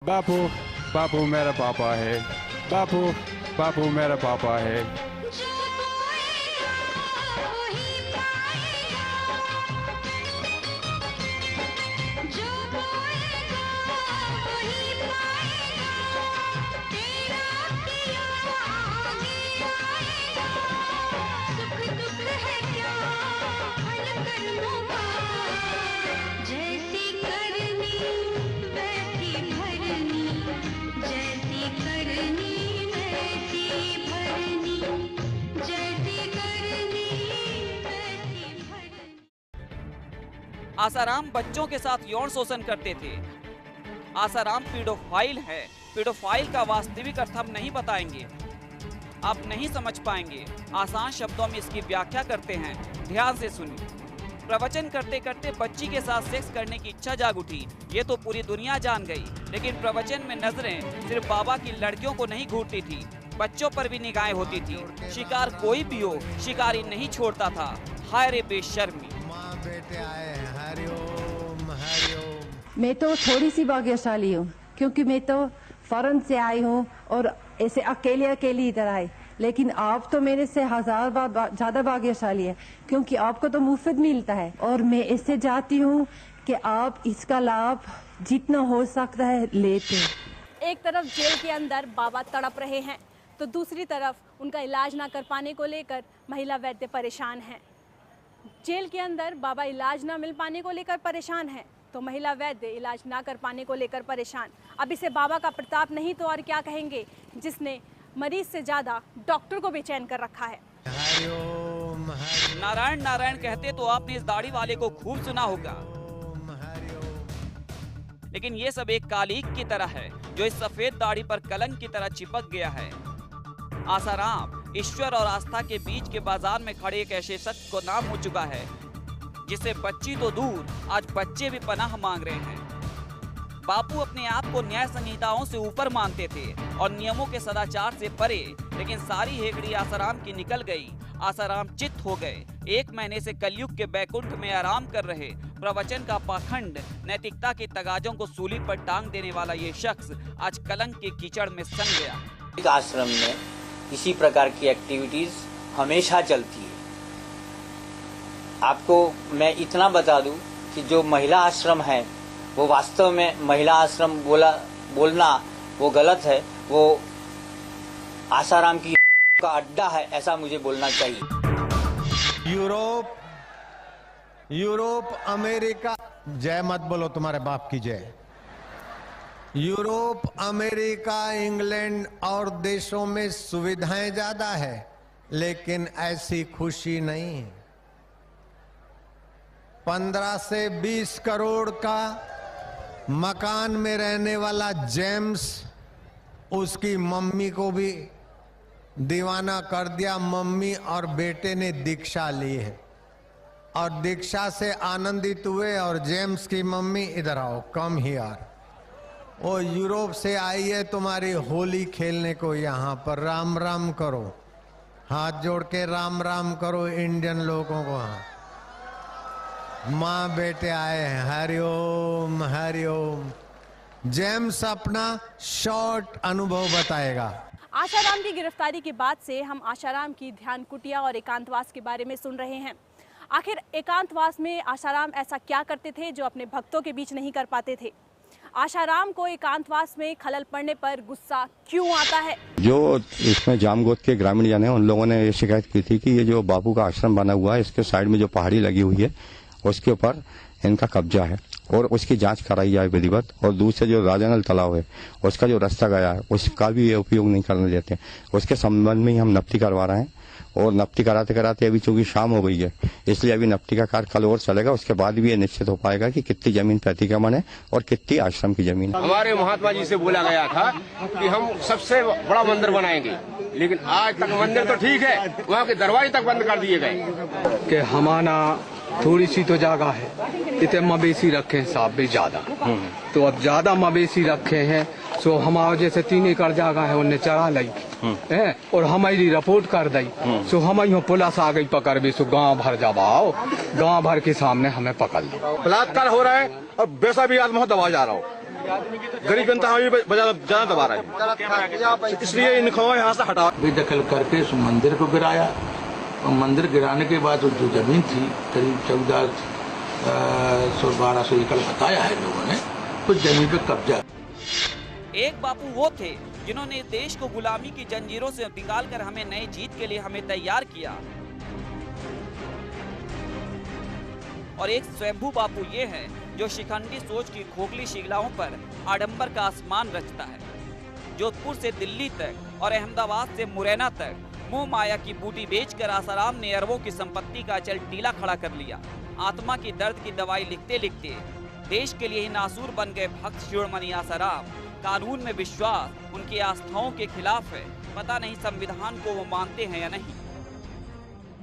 बापू बापू मेरा पापा है। बापू बापू मेरा पापा है। आसाराम बच्चों के साथ यौन शोषण करते थे। आसाराम पीडोफाइल है। पीडोफाइल का वास्तविक अर्थ हम नहीं बताएंगे, आप नहीं समझ पाएंगे। आसान शब्दों में इसकी व्याख्या करते हैं, ध्यान से सुनिए। प्रवचन करते करते बच्ची के साथ सेक्स करने की इच्छा जाग उठी। ये तो पूरी दुनिया जान गई, लेकिन प्रवचन में नजरें सिर्फ बाबा की लड़कियों को नहीं घूरती थी, बच्चों पर भी निगाहें होती थी। शिकार कोई भी हो, शिकारी नहीं छोड़ता था। हाय रे बेशर्मी। बेटे आए हैं, हरिओम हरिओम। मैं तो थोड़ी सी भाग्यशाली हूँ, क्योंकि मैं तो फॉरेन से आई हूँ और ऐसे अकेले इधर आई। लेकिन आप तो मेरे से 1000 बार ज्यादा भाग्यशाली है, क्योंकि आपको तो मुफ्त मिलता है। और मैं इससे चाहती हूँ कि आप इसका लाभ जितना हो सकता है लेते। एक तरफ जेल के अंदर बाबा तड़प रहे हैं, तो दूसरी तरफ उनका इलाज ना कर पाने को लेकर महिला वैद्य परेशान हैं। जेल के अंदर बाबा इलाज ना मिल पाने को लेकर परेशान है, तो महिला वैद्य इलाज ना कर पाने को लेकर परेशान। अब इसे बाबा का प्रताप नहीं तो और क्या कहेंगे, जिसने मरीज से ज्यादा डॉक्टर को बेचैन कर रखा है। हरिओम हरिओम नारायण नारायण कहते तो आपने इस दाढ़ी वाले को खूब सुना होगा, लेकिन ये सब एक कालिक की तरह है जो इस सफेद दाढ़ी पर कलंक की तरह चिपक गया है। आसाराम ईश्वर और आस्था के बीच के बाजार में खड़े एक ऐसे शख्स को नाम हो चुका है, जिससे बच्ची तो दूर, आज बच्चे भी पनाह मांग रहे हैं। बापू अपने आप को न्याय संहिताओं से ऊपर मानते थे और नियमों के सदाचार से परे, लेकिन सारी हेगड़ी आसाराम की निकल गई। आसाराम चित्त हो गए। 1 महीने से कलयुग के बैकुंठ में आराम कर रहे, प्रवचन का पाखंड, नैतिकता के तगाजों को सूली पर टांग देने वाला ये शख्स आज कलंक के कीचड़ में सन गया। आश्रम में इसी प्रकार की एक्टिविटीज हमेशा चलती है। आपको मैं इतना बता दूं कि जो महिला आश्रम है वो वास्तव में महिला आश्रम बोलना वो गलत है, वो आसाराम की का अड्डा है, ऐसा मुझे बोलना चाहिए। यूरोप अमेरिका, जय मत बोलो, तुम्हारे बाप की जय। यूरोप अमेरिका इंग्लैंड और देशों में सुविधाएं ज्यादा है, लेकिन ऐसी खुशी नहीं है। 15 से 20 करोड़ का मकान में रहने वाला जेम्स उसकी मम्मी को भी दीवाना कर दिया। मम्मी और बेटे ने दीक्षा ली है और दीक्षा से आनंदित हुए। और जेम्स की मम्मी, इधर आओ, कम हियर, वो यूरोप से आई है तुम्हारी होली खेलने को यहाँ पर। राम राम करो, हाथ जोड़ के राम राम करो इंडियन लोगों को। हाँ, माँ बेटे आए हैं, हरिओम हरिओम। जेम्स अपना शॉर्ट अनुभव बताएगा। आशाराम की गिरफ्तारी के बाद से हम आशाराम की ध्यान कुटिया और एकांतवास के बारे में सुन रहे हैं। आखिर एकांतवास में आशाराम ऐसा क्या करते थे जो अपने भक्तों के बीच नहीं कर पाते थे? आशाराम को एकांतवास में खलल पड़ने पर गुस्सा क्यों आता है? जो इसमें जामगोद के ग्रामीण जन है, उन लोगों ने ये शिकायत की थी कि ये जो बापू का आश्रम बना हुआ है, इसके साइड में जो पहाड़ी लगी हुई है उसके ऊपर इनका कब्जा है और उसकी जांच कराई जाए विधिवत। और दूसरे जो राजानल तालाब है उसका जो रास्ता गया है उसका भी ये उपयोग नहीं करने देते। उसके संबंध में ही हम नफ्ती करवा रहे हैं और नफ्ती कराते कराते अभी चूंकि शाम हो गई है, इसलिए अभी नफ्ती का कार्य कल और चलेगा। उसके बाद भी ये निश्चित हो पाएगा कि कितनी जमीन प्रतिक्रमण है और कितनी आश्रम की जमीन है। हमारे महात्मा जी से बोला गया था कि हम सबसे बड़ा मंदिर बनाएंगे, लेकिन आज तक मंदिर तो ठीक है, वहाँ के दरवाजे तक बंद कर दिए गए। कि हमारा थोड़ी सी तो जगह है, इतने मवेशी रखे हैं साहब भी ज्यादा, तो अब ज्यादा मवेशी रखे हैं, सो हमारे जैसे 3 एकड़ जगह है उन्हें चढ़ा ली है और हमारी रिपोर्ट कर दी। सो हमारी पुलिस आ गई पकड़ भी, सो गांव भर जब आओ, गांव भर के सामने हमें पकड़ लो। बलात्कार हो रहा है और वैसा भी आदमी दबा जा रहा हो। गरीब जनता ज्यादा दबा रहा है, इसलिए इनको यहाँ से हटा बेदखल करके उस मंदिर को गिराया और मंदिर गिराने के बाद जो जमीन थी करीब 1400-1200 एकड़ बताया है लोगों ने, कुछ जमीन पे कब्जा। एक बापू वो थे जिन्होंने देश को गुलामी की जंजीरों से निकालकर हमें नई जीत के लिए हमें तैयार किया, और एक स्वयंभू बापू ये है जो शिखंडी सोच की खोखली शिलाओं पर आडंबर का आसमान रचता है। जोधपुर से दिल्ली तक और अहमदाबाद से मुरैना तक मोह माया की बूटी बेचकर आसाराम ने अरबों की संपत्ति का अचल टीला खड़ा कर लिया। आत्मा की दर्द की दवाई लिखते लिखते देश के लिए ही नासूर बन गए भक्त शिरोमणि आसाराम। कानून में विश्वास उनकी आस्थाओं के खिलाफ है। पता नहीं संविधान को वो मानते हैं या नहीं।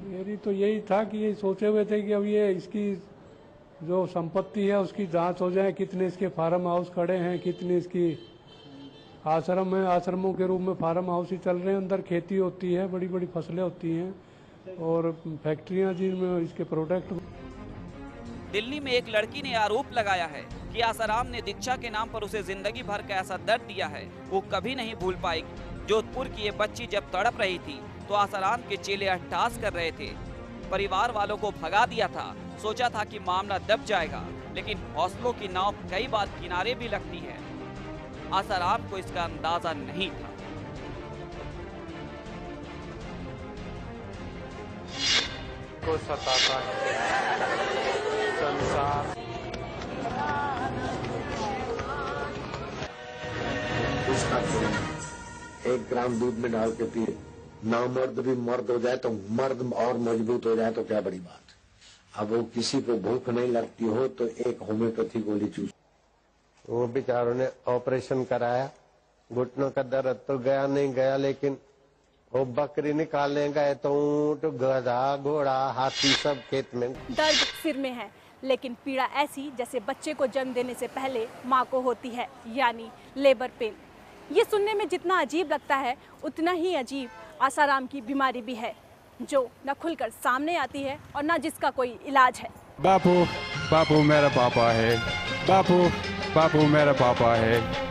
मेरी तो यही था कि ये सोचे हुए थे कि अब ये इसकी जो संपत्ति है उसकी जांच हो जाए, कितने इसके फार्म हाउस खड़े हैं, कितने इसकी आश्रम है, आश्रमों के रूप में फार्म हाउस ही चल रहे हैं, अंदर खेती होती है, बड़ी बड़ी फसलें होती हैं और फैक्ट्रियां जिनमें इसके प्रोडक्ट। दिल्ली में एक लड़की ने आरोप लगाया है कि आसाराम ने दीक्षा के नाम पर उसे जिंदगी भर का ऐसा दर्द दिया है वो कभी नहीं भूल पाएगी। जोधपुर की ये बच्ची जब तड़प रही थी तो आसाराम के चेले अट्टहास कर रहे थे। परिवार वालों को भगा दिया था, सोचा था कि मामला दब जाएगा, लेकिन हौसलों की नाव कई बार किनारे भी लगती है। आसाराम को इसका अंदाजा नहीं था। को सताता है संसार। एक ग्राम दूध में डाल के पिए, नामर्द भी मर्द हो जाए तो मर्द और मजबूत हो जाए तो क्या बड़ी बात। अब वो किसी को भूख नहीं लगती हो तो एक होम्योपैथी गोली चूस। वो बेचारों ने ऑपरेशन कराया, घुटनों का दर्द तो गया नहीं गया, लेकिन वो बकरी निकालने गए तो ऊंट, गधा, घोड़ा, हाथी सब खेत में। दर्द सिर में है, लेकिन पीड़ा ऐसी जैसे बच्चे को जन्म देने से पहले माँ को होती है, यानी लेबर पेन। ये सुनने में जितना अजीब लगता है उतना ही अजीब आसाराम की बीमारी भी है, जो न खुलकर सामने आती है और न जिसका कोई इलाज है। बापू, बापू मेरा पापा है, बापू, बापू मेरा पापा है।